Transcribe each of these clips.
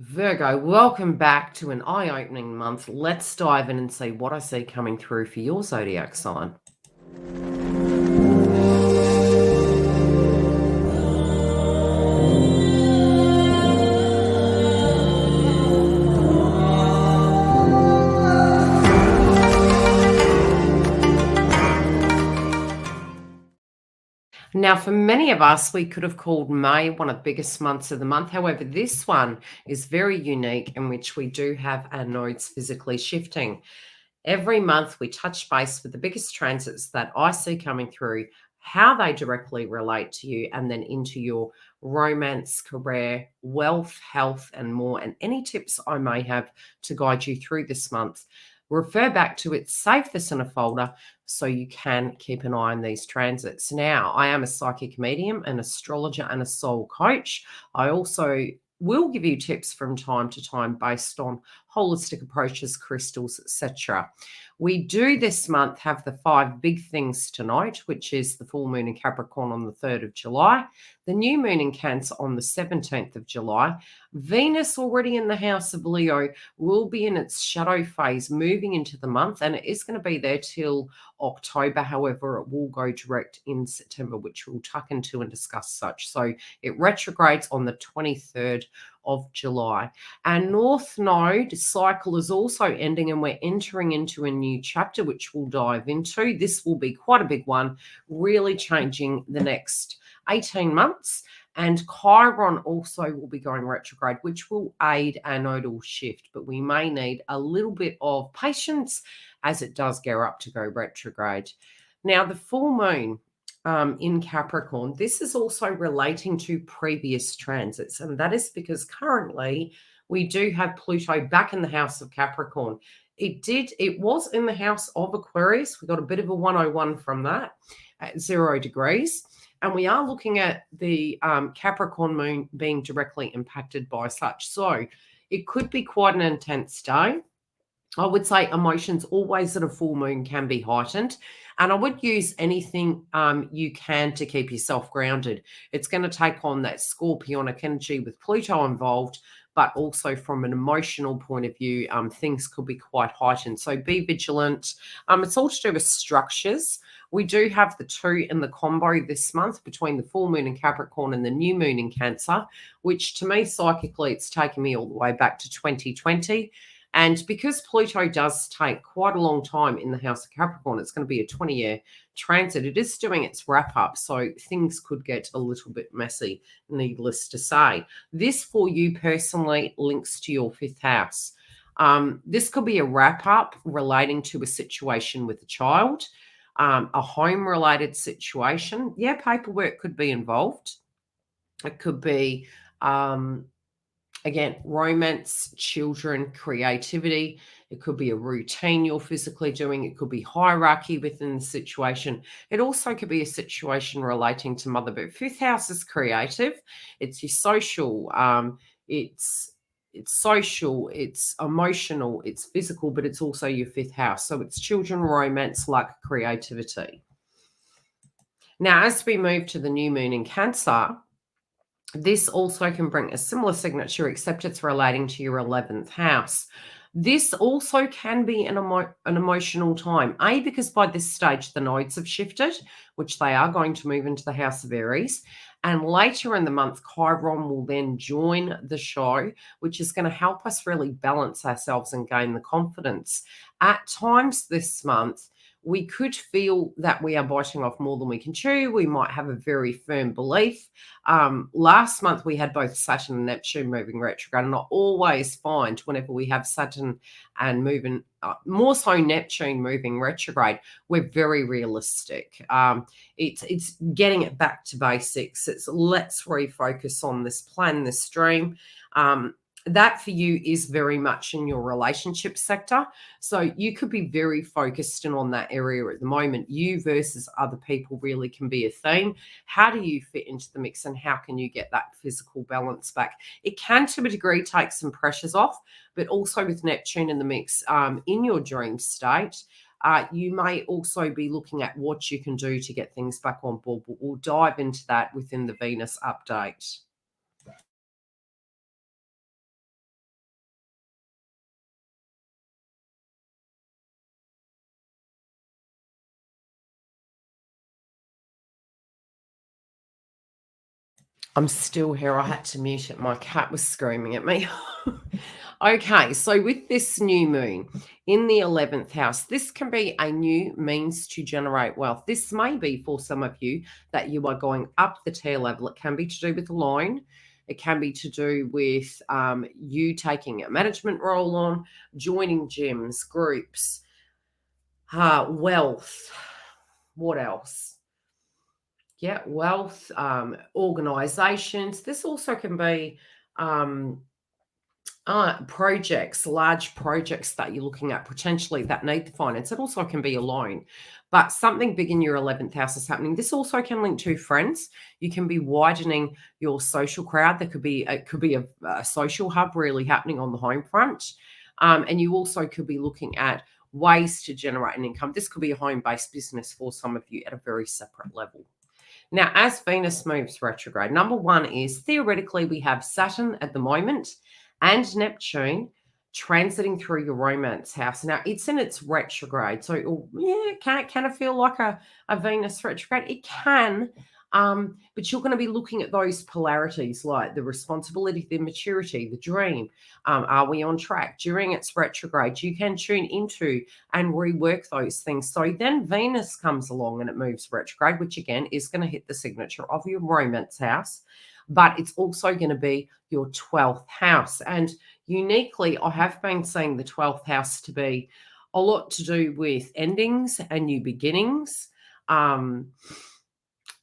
Virgo, welcome back to an eye-opening month. Let's dive in and see what I see coming through for your zodiac sign. Now, for many of us, we could have called May one of the biggest months of the month. However, this one is very unique in which we do have our nodes physically shifting. Every month, we touch base with the biggest transits that I see coming through, how they directly relate to you, and then into your romance, career, wealth, health, and more. And any tips I may have to guide you through this month, refer back to it, save this in a folder so you can keep an eye on these transits. Now, I am a psychic medium, an astrologer, and a soul coach. I also will give you tips from time to time based on holistic approaches, crystals, etc. We do this month have the 5 big things to note, which is the full moon in Capricorn on the 3rd of July, the new moon in Cancer on the 17th of July, Venus already in the house of Leo will be in its shadow phase moving into the month, and it is going to be there till October. However, it will go direct in September, which we'll tuck into and discuss such. So it retrogrades on the 23rd of July. Our North Node cycle is also ending, and we're entering into a new chapter, which we'll dive into. This will be quite a big one, really changing the next 18 months. And Chiron also will be going retrograde, which will aid our nodal shift, but we may need a little bit of patience as it does gear up to go retrograde. Now, the full moon in Capricorn, this is also relating to previous transits, and that is because currently we do have Pluto back in the house of Capricorn. It was in the house of Aquarius. We got a bit of a 101 from that at 0 degrees. And we are looking at the Capricorn moon being directly impacted by such. So it could be quite an intense day. I would say emotions always at a full moon can be heightened. And I would use anything you can to keep yourself grounded. It's going to take on that scorpionic energy with Pluto involved, but also from an emotional point of view, things could be quite heightened. So be vigilant. It's all to do with structures. We do have the 2 in the combo this month between the full moon in Capricorn and the new moon in Cancer, which to me, psychically, it's taken me all the way back to 2020. And because Pluto does take quite a long time in the house of Capricorn, it's going to be a 20-year transit. It is doing its wrap up, so things could get a little bit messy, needless to say. This for you personally links to your 5th house. This could be a wrap up relating to a situation with a child, a home related situation. Yeah, paperwork could be involved. It could be again, romance, children, creativity. It could be a routine you're physically doing. It could be hierarchy within the situation. It also could be a situation relating to mother. But 5th house is creative. It's your social. It's social. It's emotional. It's physical, but it's also your 5th house. So it's children, romance, luck, creativity. Now, as we move to the new moon in Cancer, this also can bring a similar signature, except it's relating to your 11th house. This also can be an emotional time, because by this stage the nodes have shifted, which they are going to move into the house of Aries. And later in the month, Chiron will then join the show, which is going to help us really balance ourselves and gain the confidence. At times this month, we could feel that we are biting off more than we can chew. We might have a very firm belief. Last month, we had both Saturn and Neptune moving retrograde, and I always find whenever we have Saturn and moving, more so Neptune moving retrograde, we're very realistic. It's getting it back to basics. It's let's refocus on this plan, this dream. That for you is very much in your relationship sector. So you could be very focused in on that area at the moment. You versus other people really can be a theme. How do you fit into the mix, and how can you get that physical balance back? It can, to a degree, take some pressures off, but also with Neptune in the mix in your dream state, you may also be looking at what you can do to get things back on board. But we'll dive into that within the Venus update. I'm still here. I had to mute it. My cat was screaming at me. Okay, so with this new moon in the 11th house, this can be a new means to generate wealth. This may be for some of you that you are going up the tier level. It can be to do with a loan. It can be to do with you taking a management role on, joining gyms, groups, wealth. What else? Yeah, wealth, organizations. This also can be projects, large projects that you're looking at potentially that need the finance. It also can be a loan, but something big in your 11th house is happening. This also can link to friends. You can be widening your social crowd. There could be a social hub really happening on the home front, and you also could be looking at ways to generate an income. This could be a home-based business for some of you at a very separate level. Now, as Venus moves retrograde, number one is theoretically we have Saturn at the moment and Neptune transiting through your romance house. Now, it's in its retrograde. So, yeah, can it feel like a Venus retrograde? It can. But you're going to be looking at those polarities like the responsibility, the maturity, the dream. Are we on track? During its retrograde, you can tune into and rework those things. So then Venus comes along and it moves retrograde, which again is going to hit the signature of your romance house, but it's also going to be your 12th house. And uniquely, I have been seeing the 12th house to be a lot to do with endings and new beginnings.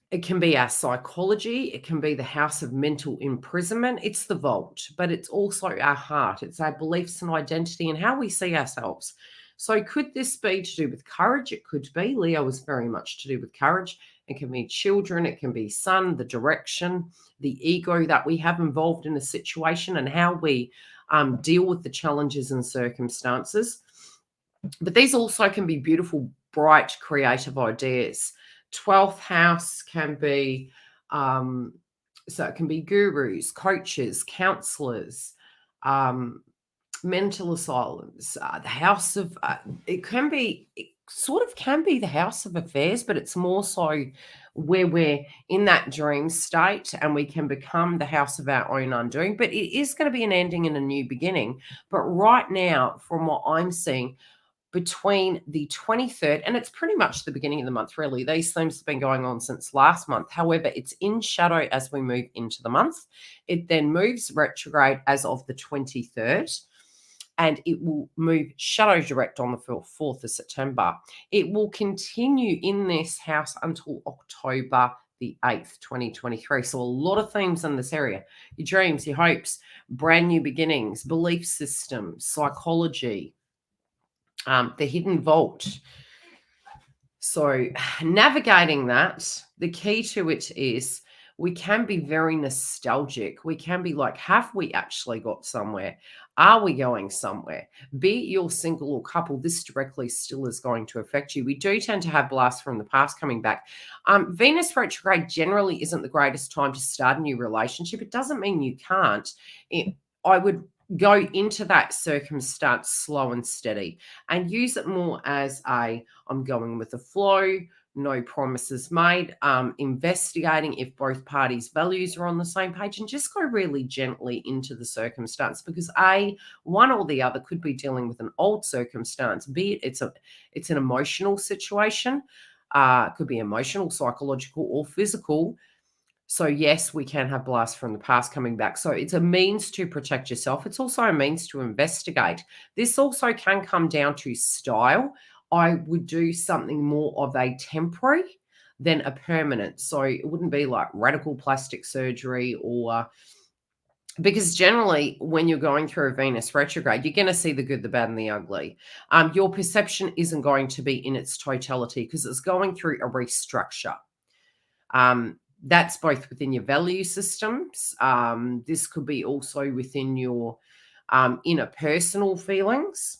It can be our psychology. It can be the house of mental imprisonment. It's the vault, but it's also our heart. It's our beliefs and identity and how we see ourselves. So could this be to do with courage? It could be. Leo is very much to do with courage. It can be children. It can be sun, the direction, the ego that we have involved in a situation and how we deal with the challenges and circumstances. But these also can be beautiful, bright, creative ideas. 12th house can be, so it can be gurus, coaches, counselors, mental asylums, the house of, it sort of can be the house of affairs, but it's more so where we're in that dream state and we can become the house of our own undoing. But it is going to be an ending and a new beginning. But right now, from what I'm seeing, between the 23rd, and it's pretty much the beginning of the month, really. These themes have been going on since last month. However, it's in shadow as we move into the month. It then moves retrograde as of the 23rd, and it will move shadow direct on the 4th of September. It will continue in this house until October the 8th, 2023. So a lot of themes in this area. Your dreams, your hopes, brand new beginnings, belief systems, psychology, the hidden vault. So navigating that, the key to it is we can be very nostalgic. We can be like, have we actually got somewhere? Are we going somewhere? Be it you're single or couple, this directly still is going to affect you. We do tend to have blasts from the past coming back. Venus retrograde generally isn't the greatest time to start a new relationship. It doesn't mean you can't. I would go into that circumstance slow and steady and use it more as I'm going with the flow, no promises made, investigating if both parties' values are on the same page, and just go really gently into the circumstance because one or the other could be dealing with an old circumstance, be it it's an emotional situation, could be emotional, psychological, or physical. So yes, we can have blasts from the past coming back. So it's a means to protect yourself. It's also a means to investigate. This also can come down to style. I would do something more of a temporary than a permanent. So it wouldn't be like radical plastic surgery or because generally when you're going through a Venus retrograde, you're going to see the good, the bad, and the ugly. Your perception isn't going to be in its totality because it's going through a restructure. That's both within your value systems. This could be also within your interpersonal feelings.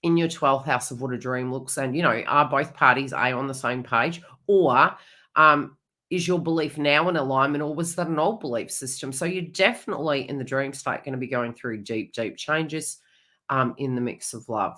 In your 12th house of what a dream looks, and are both parties on the same page, or is your belief now in alignment, or was that an old belief system? So you're definitely in the dream state going to be going through deep changes in the mix of love.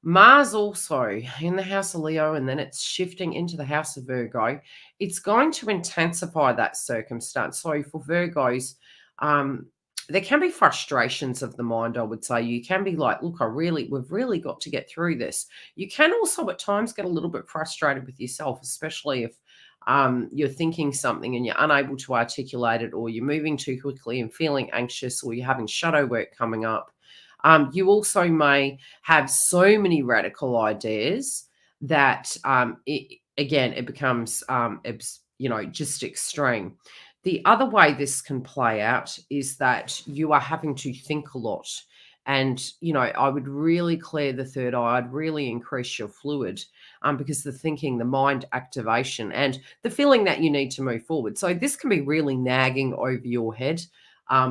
Mars also in the house of Leo, and then it's shifting into the house of Virgo. It's going to intensify that circumstance. So for Virgos, um, there can be frustrations of the mind, I would say. You can be like, look, we've really got to get through this. You can also at times get a little bit frustrated with yourself, especially if you're thinking something and you're unable to articulate it, or you're moving too quickly and feeling anxious, or you're having shadow work coming up. You also may have so many radical ideas that it becomes just extreme. The other way this can play out is that you are having to think a lot. And, I would really clear the third eye. I'd really increase your fluid, because the thinking, the mind activation, and the feeling that you need to move forward. So this can be really nagging over your head,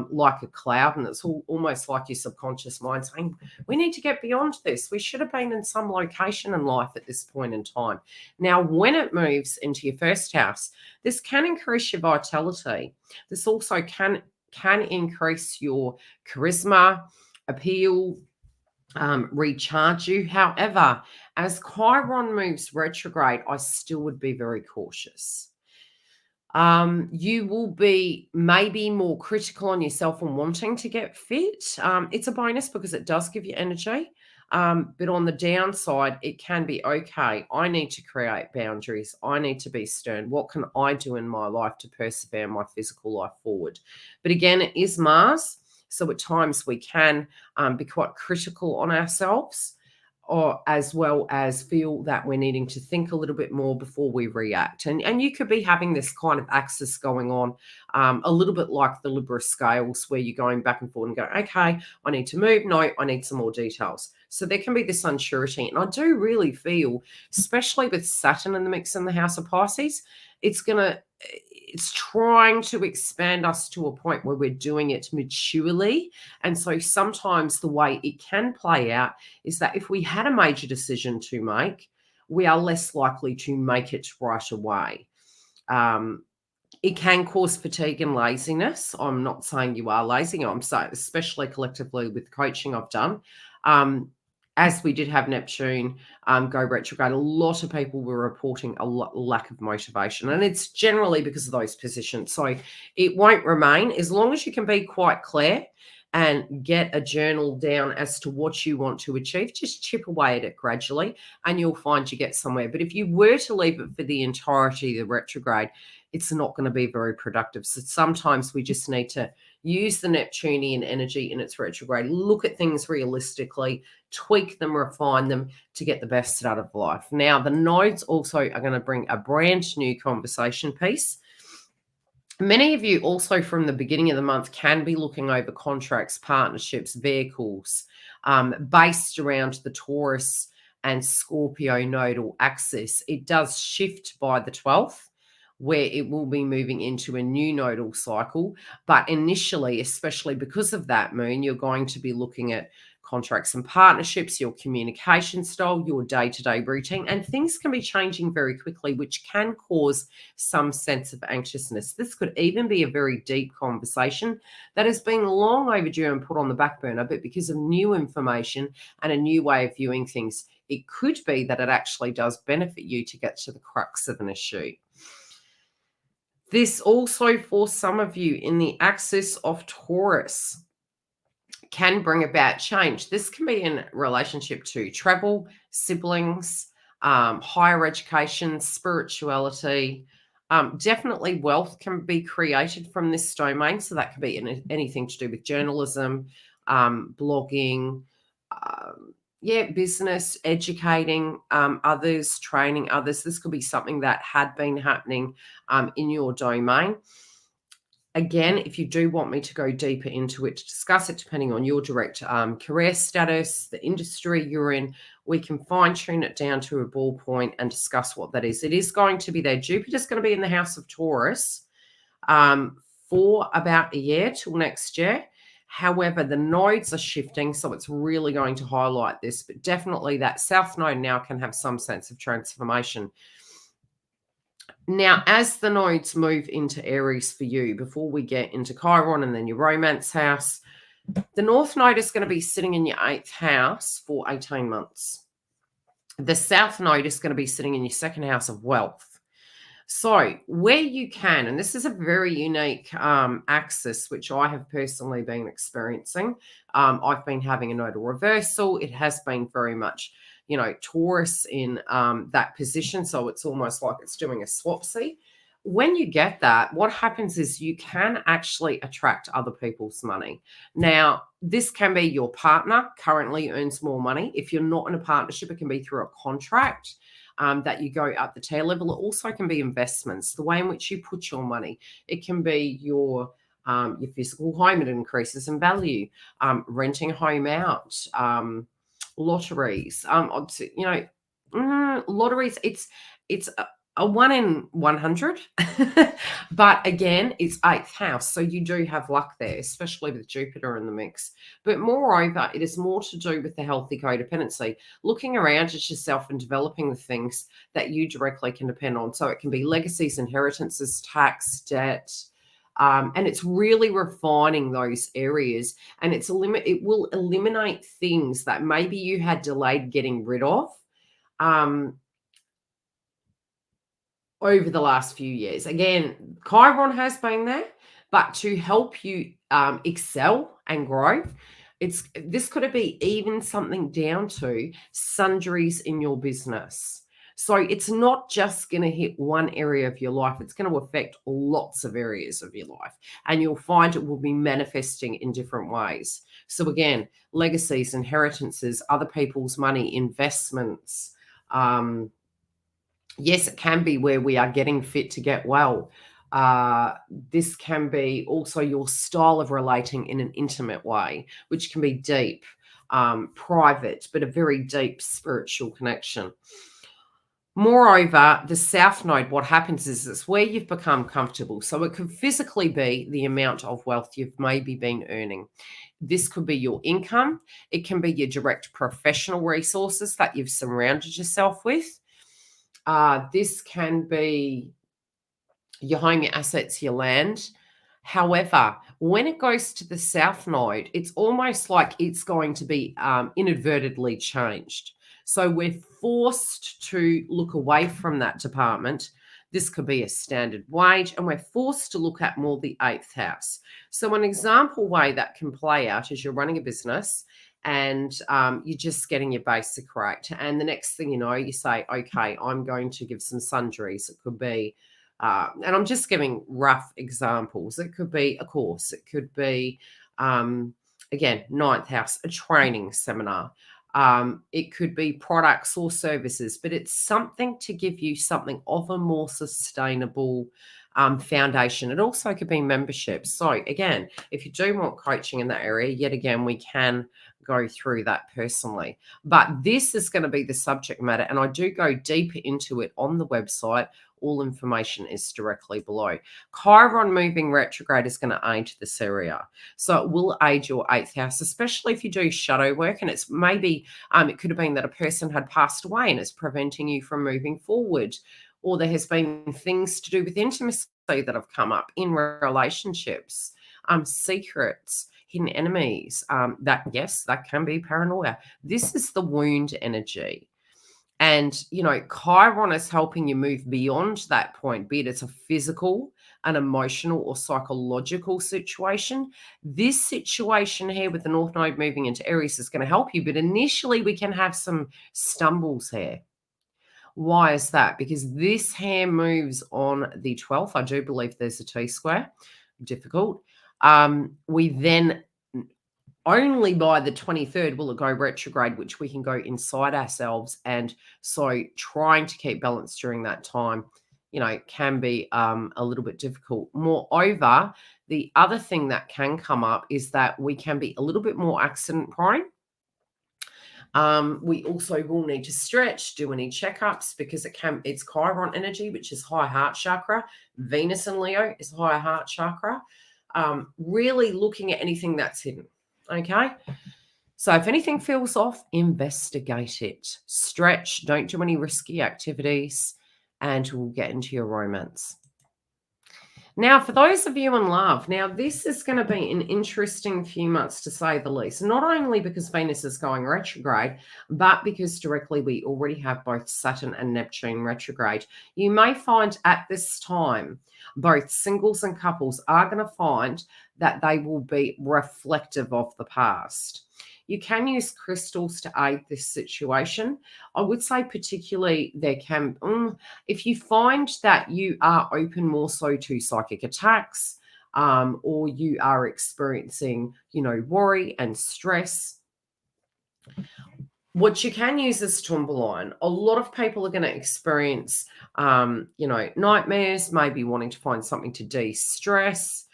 like a cloud. And it's almost like your subconscious mind saying, we need to get beyond this. We should have been in some location in life at this point in time. Now, when it moves into your first house, this can increase your vitality. This also can increase your charisma, appeal, recharge you. However, as Chiron moves retrograde, I still would be very cautious. You will be maybe more critical on yourself and wanting to get fit. It's a bonus because it does give you energy. But on the downside, it can be, okay, I need to create boundaries. I need to be stern. What can I do in my life to persevere my physical life forward? But again, it is Mars. So at times we can be quite critical on ourselves, or as well as feel that we're needing to think a little bit more before we react. And you could be having this kind of axis going on, a little bit like the Libra scales, where you're going back and forth and go, okay, I need to move. No, I need some more details. So there can be this unsurety. And I do really feel, especially with Saturn in the mix in the house of Pisces, it's trying to expand us to a point where we're doing it maturely. And so sometimes the way it can play out is that if we had a major decision to make, we are less likely to make it right away. It can cause fatigue and laziness. I'm not saying you are lazy. I'm saying, especially collectively with coaching I've done, as we did have Neptune go retrograde, a lot of people were reporting a lack of motivation. And it's generally because of those positions. So it won't remain as long as you can be quite clear and get a journal down as to what you want to achieve. Just chip away at it gradually and you'll find you get somewhere. But if you were to leave it for the entirety of the retrograde, it's not going to be very productive. So sometimes we just need to use the Neptunian energy in its retrograde, look at things realistically, tweak them, refine them to get the best out of life. Now, the nodes also are going to bring a brand new conversation piece. Many of you also from the beginning of the month can be looking over contracts, partnerships, vehicles, based around the Taurus and Scorpio nodal axis. It does shift by the 12th, where it will be moving into a new nodal cycle. But initially, especially because of that moon, you're going to be looking at contracts and partnerships, your communication style, your day-to-day routine, and things can be changing very quickly, which can cause some sense of anxiousness. This could even be a very deep conversation that has been long overdue and put on the back burner, but because of new information and a new way of viewing things, it could be that it actually does benefit you to get to the crux of an issue. This also, for some of you in the axis of Taurus, can bring about change. This can be in relationship to travel, siblings, higher education, spirituality. Definitely wealth can be created from this domain. So that could be anything to do with journalism, blogging, business, educating others, training others. This could be something that had been happening in your domain. Again, if you do want me to go deeper into it, to discuss it, depending on your direct career status, the industry you're in, we can fine tune it down to a ballpoint and discuss what that is. It is going to be there. Jupiter's going to be in the house of Taurus for about a year till next year. However, the nodes are shifting, so it's really going to highlight this. But definitely that south node now can have some sense of transformation. Now, as the nodes move into Aries for you, before we get into Chiron and then your romance house, the north node is going to be sitting in your 8th house for 18 months. The South Node is going to be sitting in your second house of wealth. So, where you can, and this is a very unique axis, which I have personally been experiencing. I've been having a nodal reversal. It has been very much, Taurus in that position. So, it's almost like it's doing a swapsy. When you get that, what happens is you can actually attract other people's money. Now, this can be your partner currently earns more money. If you're not in a partnership, it can be through a contract that you go up the tier level. It also can be investments, the way in which you put your money. It can be your physical home, it increases in value, renting a home out, lotteries, lotteries. It's a 1 in 100, but again, it's eighth house, so you do have luck there, especially with Jupiter in the mix. But moreover, it is more to do with the healthy codependency, looking around at yourself and developing the things that you directly can depend on. So it can be legacies, inheritances, tax, debt, and it's really refining those areas, and it will eliminate things that maybe you had delayed getting rid of. Over the last few years. Again, Chiron has been there, but to help you excel and grow, this could be even something down to sundries in your business. So it's not just going to hit one area of your life, it's going to affect lots of areas of your life, and you'll find it will be manifesting in different ways. So again, legacies, inheritances, other people's money, investments, yes, it can be where we are getting fit to get well. This can be also your style of relating in an intimate way, which can be deep, private, but a very deep spiritual connection. Moreover, the South Node, what happens is it's where you've become comfortable. So it could physically be the amount of wealth you've maybe been earning. This could be your income. It can be your direct professional resources that you've surrounded yourself with. This can be your home, your assets, your land. However, when it goes to the South Node, it's almost like it's going to be inadvertently changed. So we're forced to look away from that department. This could be a standard wage, and we're forced to look at more the eighth house. So an example way that can play out is you're running a business and you're just getting your basic rate. And the next thing you know, you say, okay, I'm going to give some sundries. It could be, and I'm just giving rough examples. It could be a course. It could be, again, ninth house, a training seminar. It could be products or services, but it's something to give you something of a more sustainable foundation. It also could be memberships. So again, if you do want coaching in that area, yet again, we can go through that personally. But this is going to be the subject matter, and I do go deeper into it on the website. All information is directly below. Chiron moving retrograde is going to aid this area. So it will aid your eighth house, especially if you do shadow work. And it's maybe, it could have been that a person had passed away and it's preventing you from moving forward. Or there has been things to do with intimacy that have come up in relationships, secrets, hidden enemies. That can be paranoia. This is the wound energy. And, Chiron is helping you move beyond that point, be it it's a physical, an emotional, or psychological situation. This situation here with the North Node moving into Aries is going to help you, but initially we can have some stumbles here. Why is that? Because this hair moves on the 12th. I do believe there's a T-square. Difficult. We then only by the 23rd will it go retrograde, which we can go inside ourselves. And so trying to keep balance during that time, can be a little bit difficult. Moreover, the other thing that can come up is that we can be a little bit more accident prone. We also will need to stretch, do any checkups, because it's Chiron energy, which is high heart chakra. Venus and Leo is high heart chakra. Really looking at anything that's hidden. Okay. So if anything feels off, investigate it. Stretch, don't do any risky activities, and we'll get into your romance. Now, for those of you in love, now this is going to be an interesting few months to say the least. Not only because Venus is going retrograde, but because directly we already have both Saturn and Neptune retrograde. You may find at this time, both singles and couples are going to find that they will be reflective of the past. You can use crystals to aid this situation. I would say, particularly, there can. If you find that you are open more so to psychic attacks, or you are experiencing, worry and stress, what you can use is Tourmaline. A lot of people are going to experience, nightmares, maybe wanting to find something to de-stress.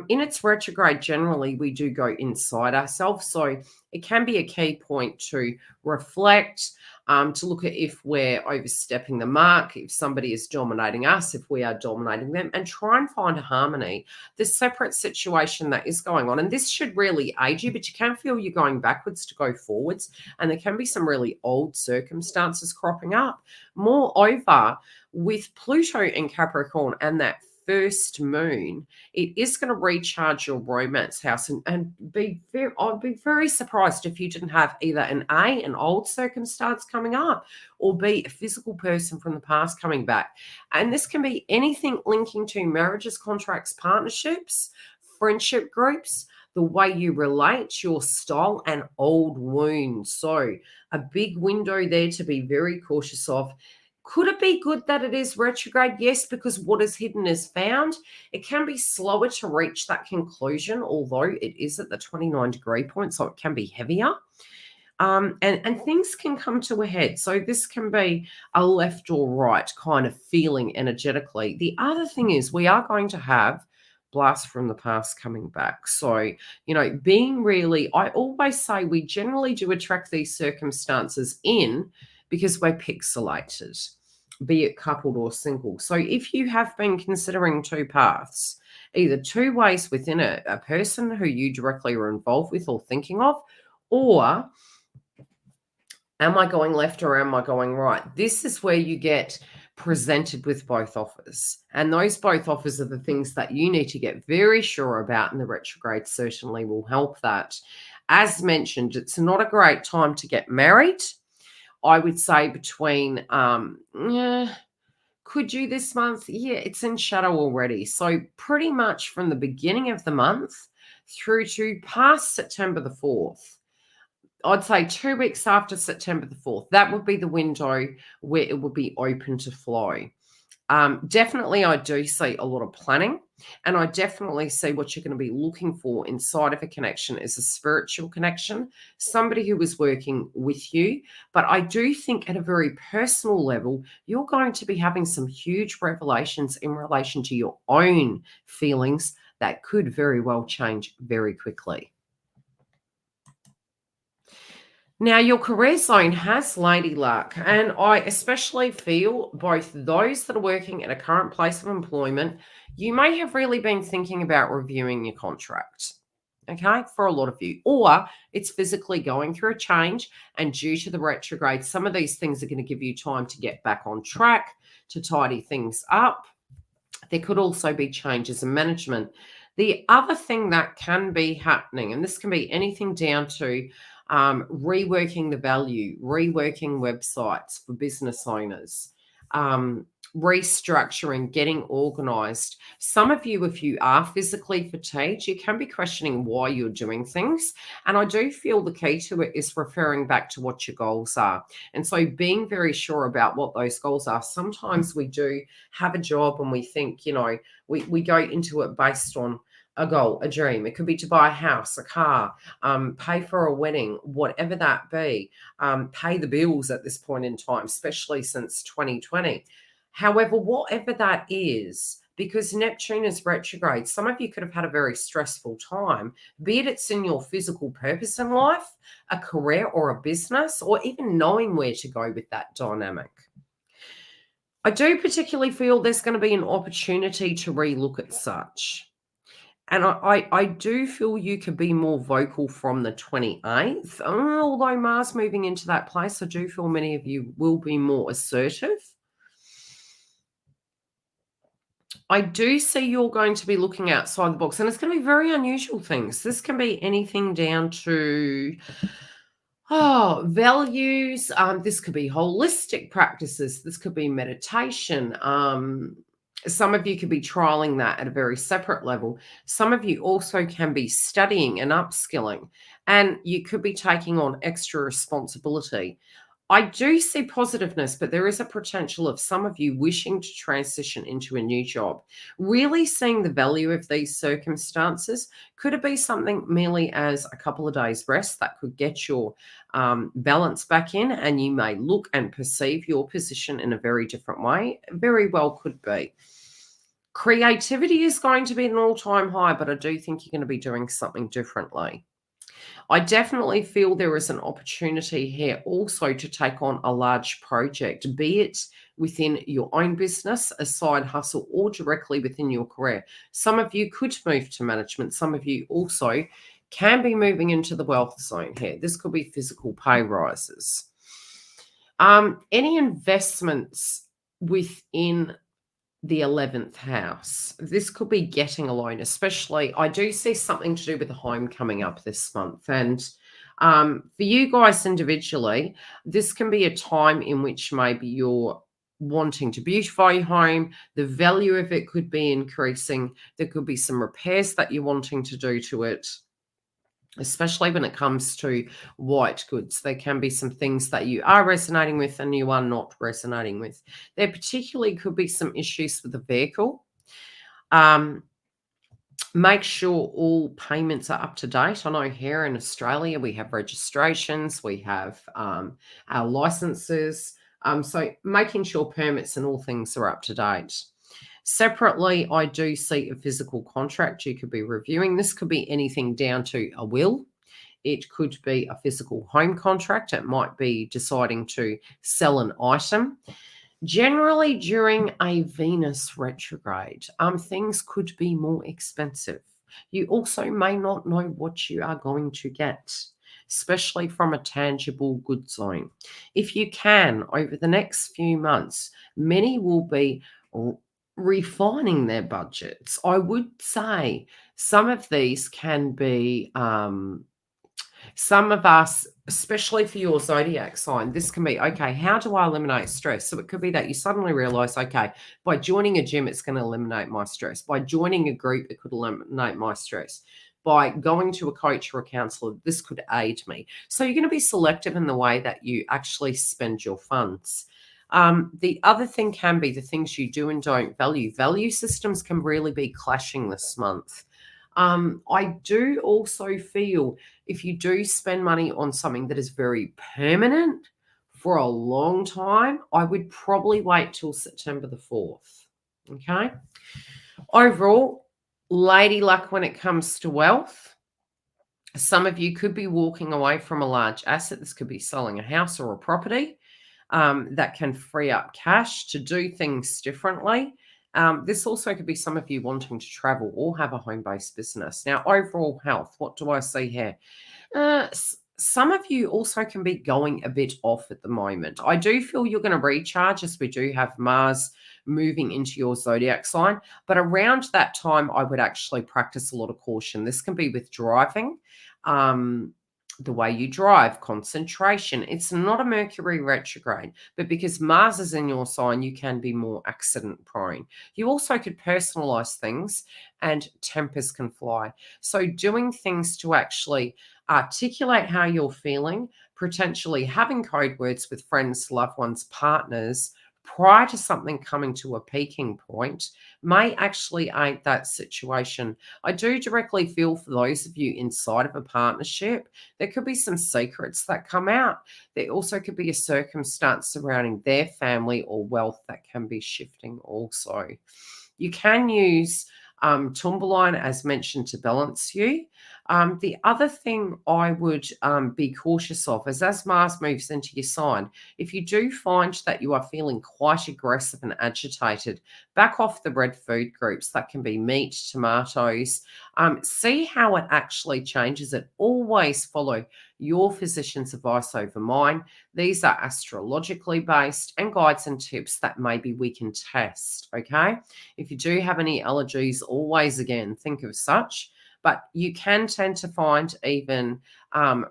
In its retrograde, generally, we do go inside ourselves. So it can be a key point to reflect, to look at if we're overstepping the mark, if somebody is dominating us, if we are dominating them, and try and find a harmony. The separate situation that is going on, and this should really aid you, but you can feel you're going backwards to go forwards, and there can be some really old circumstances cropping up. Moreover, with Pluto in Capricorn and that first moon, it is going to recharge your romance house, and I'd be very surprised if you didn't have either an old circumstance coming up, or B, a physical person from the past coming back. And this can be anything linking to marriages, contracts, partnerships, friendship groups, the way you relate, your style, and old wounds. So a big window there to be very cautious of. Could it be good that it is retrograde? Yes, because what is hidden is found. It can be slower to reach that conclusion, although it is at the 29-degree point, so it can be heavier. And things can come to a head. So this can be a left or right kind of feeling energetically. The other thing is we are going to have blast from the past coming back. So, being really, I always say we generally do attract these circumstances in because we're pixelated, be it coupled or single. So if you have been considering two paths, either two ways within a person who you directly are involved with or thinking of, or am I going left or am I going right? This is where you get presented with both offers. And those both offers are the things that you need to get very sure about, and the retrograde certainly will help that. As mentioned, it's not a great time to get married. I would say between, could you this month? Yeah, it's in shadow already. So pretty much from the beginning of the month through to past September the 4th. I'd say 2 weeks after September the 4th, that would be the window where it would be open to flow. Definitely, I do see a lot of planning, and I definitely see what you're going to be looking for inside of a connection is a spiritual connection, somebody who is working with you. But I do think at a very personal level, you're going to be having some huge revelations in relation to your own feelings that could very well change very quickly. Now, your career zone has lady luck, and I especially feel both those that are working at a current place of employment, you may have really been thinking about reviewing your contract, okay, for a lot of you, or it's physically going through a change, and due to the retrograde, some of these things are going to give you time to get back on track, to tidy things up. There could also be changes in management. The other thing that can be happening, and this can be anything down to reworking the value, reworking websites for business owners, restructuring, getting organized. Some of you, if you are physically fatigued, you can be questioning why you're doing things. And I do feel the key to it is referring back to what your goals are. And so being very sure about what those goals are. Sometimes we do have a job and we think, we go into it based on a goal, a dream. It could be to buy a house, a car, pay for a wedding, whatever that be, pay the bills at this point in time, especially since 2020. However, whatever that is, because Neptune is retrograde, some of you could have had a very stressful time, be it it's in your physical purpose in life, a career or a business, or even knowing where to go with that dynamic. I do particularly feel there's going to be an opportunity to relook at such. And I do feel you could be more vocal from the 28th. Although Mars moving into that place, I do feel many of you will be more assertive. I do see you're going to be looking outside the box, and it's going to be very unusual things. This can be anything down to values. This could be holistic practices. This could be meditation. Some of you could be trialing that at a very separate level. Some of you also can be studying and upskilling, and you could be taking on extra responsibility. I do see positiveness, but there is a potential of some of you wishing to transition into a new job. Really seeing the value of these circumstances. Could it be something merely as a couple of days rest that could get your balance back in, and you may look and perceive your position in a very different way? Very well could be. Creativity is going to be an all-time high, but I do think you're going to be doing something differently. I definitely feel there is an opportunity here also to take on a large project, be it within your own business, a side hustle, or directly within your career. Some of you could move to management. Some of you also can be moving into the wealth zone here. This could be physical pay rises. Any investments within the 11th house. This could be getting a loan, especially I do see something to do with the home coming up this month. And for you guys individually, this can be a time in which maybe you're wanting to beautify your home. The value of it could be increasing. There could be some repairs that you're wanting to do to it. Especially when it comes to white goods, there can be some things that you are resonating with and you are not resonating with. There particularly could be some issues with the vehicle. Make sure all payments are up to date. I know here in Australia we have registrations, we have our licenses. So making sure permits and all things are up to date. Separately, I do see a physical contract you could be reviewing. This could be anything down to a will. It could be a physical home contract. It might be deciding to sell an item. Generally, during a Venus retrograde, things could be more expensive. You also may not know what you are going to get, especially from a tangible goods zone. If you can, over the next few months, many will be refining their budgets. I would say some of these can be some of us, especially for your zodiac sign, this can be, okay, how do I eliminate stress? So it could be that you suddenly realize, okay, by joining a gym, it's going to eliminate my stress. By joining a group, it could eliminate my stress. By going to a coach or a counselor, this could aid me. So you're going to be selective in the way that you actually spend your funds. The other thing can be the things you do and don't value. Value systems can really be clashing this month. I do also feel if you do spend money on something that is very permanent for a long time, I would probably wait till September the 4th. Okay. Overall, lady luck when it comes to wealth. Some of you could be walking away from a large asset. This could be selling a house or a property that can free up cash to do things differently. This also could be some of you wanting to travel or have a home-based business. Now, overall health, what do I see here? Some of you also can be going a bit off at the moment. I do feel you're going to recharge as we do have Mars moving into your zodiac sign. But around that time, I would actually practice a lot of caution. This can be with driving. The way you drive, concentration. It's not a Mercury retrograde, but because Mars is in your sign, you can be more accident prone. You also could personalize things and tempers can fly. So doing things to actually articulate how you're feeling, potentially having code words with friends, loved ones, partners, prior to something coming to a peaking point may actually aid that situation. I do directly feel for those of you inside of a partnership, there could be some secrets that come out. There also could be a circumstance surrounding their family or wealth that can be shifting also. You can use Tumbaline, as mentioned, to balance you. The other thing I would be cautious of is as Mars moves into your sign, if you do find that you are feeling quite aggressive and agitated, back off the red food groups. That can be meat, tomatoes. See how it actually changes it. Always follow your physician's advice over mine. These are astrologically based and guides and tips that maybe we can test. Okay. If you do have any allergies, always again think of such. But you can tend to find even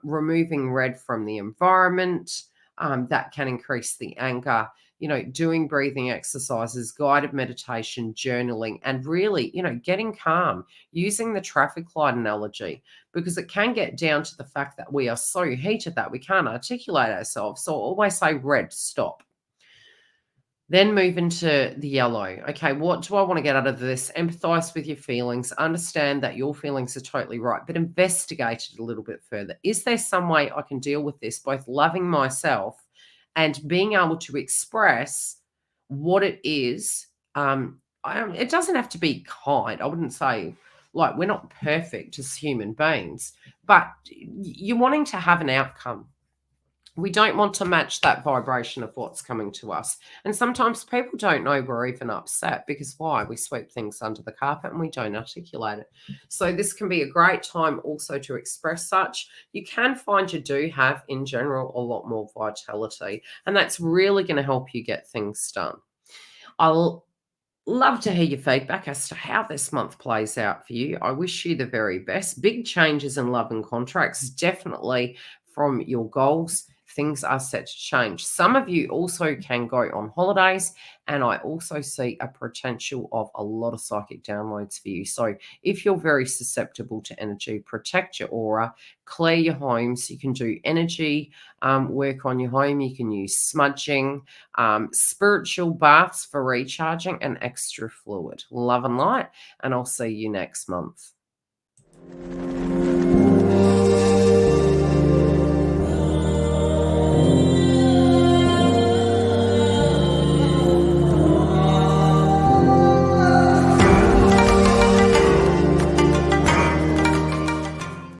removing red from the environment that can increase the anger. Doing breathing exercises, guided meditation, journaling, and really, getting calm, using the traffic light analogy, because it can get down to the fact that we are so heated that we can't articulate ourselves. So I always say red, stop. Then move into the yellow. Okay, what do I want to get out of this? Empathize with your feelings. Understand that your feelings are totally right, but investigate it a little bit further. Is there some way I can deal with this, both loving myself and being able to express what it is? It doesn't have to be kind. I wouldn't say, like, we're not perfect as human beings, but you're wanting to have an outcome. We don't want to match that vibration of what's coming to us. And sometimes people don't know we're even upset because why? We sweep things under the carpet and we don't articulate it. So this can be a great time also to express such. You can find you do have, in general, a lot more vitality, and that's really going to help you get things done. I'll love to hear your feedback as to how this month plays out for you. I wish you the very best. Big changes in love and contracts, definitely from your goals. Things are set to change. Some of you also can go on holidays, and I also see a potential of a lot of psychic downloads for you. So if you're very susceptible to energy, protect your aura, clear your homes. You can do energy work on your home. You can use smudging, spiritual baths for recharging, and extra fluid. Love and light, and I'll see you next month.